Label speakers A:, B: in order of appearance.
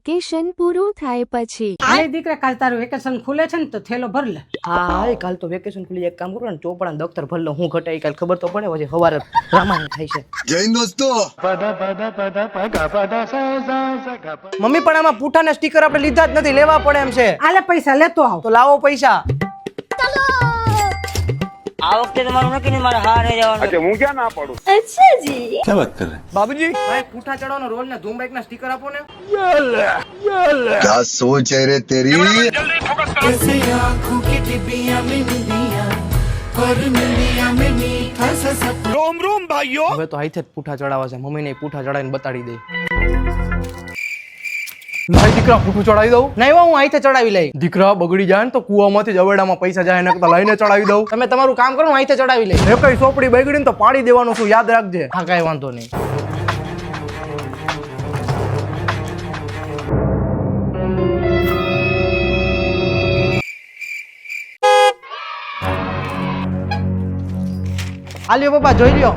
A: Vacation પૂરું થાય પછી
B: અરે દીકરા કાલ તારું વેકેશન ખુલે છે ને તો થેલો ભર લે.
C: હા કાલ તો વેકેશન ખુલી એક કામ કરો ને ચોપડા દફતર ભર લો હું ઘટે કાલ ખબર તો પડે પછી સવારે રામાયણ થાય છે.
D: જૈન દોસ્તો
C: મમ્મી પણ આમાં પૂઠાના સ્ટીકર આપણે લીધા જ નથી લેવા પડે એમ છે.
B: આલે પૈસા લેતો આવ.
C: તો લાવો પૈસા.
E: આ વખતે તમારું નક્કી નહીં, મારે હાર નહીં જવાનું.
D: अच्छा मुझे क्या ना पढ़ू
C: બાબુજી ભાઈ પૂઠા ચડાવવાનો રોલ ને ધૂમ બાઈક ના સ્ટીકર આપો ને.
D: क्या सोच है रे तेरी
C: હવે તો હાથે જ પૂઠા ચડાવવા છે. મમ્મીને પૂઠા ચડાવીને બતાડી દે. ભાઈ દીકરા પૂઠું ચડાવી દઉં. નહીં હું હાથે ચડાવી લઈ. દીકરા બગડી જાય ને તો કુવામાંથી જ અવેડામાં પૈસા જાય ને કરતા લઈને ચડાવી દઉં. તમે તમારું કામ કરો હું હાથે ચડાવી લઈ. એ કઈ સોપડી બગડી ને તો પાડી દેવાનું શું યાદ રાખજે. હા કઈ વાંધો નહીં. આલ્યો પપ્પા જોઈ લ્યો.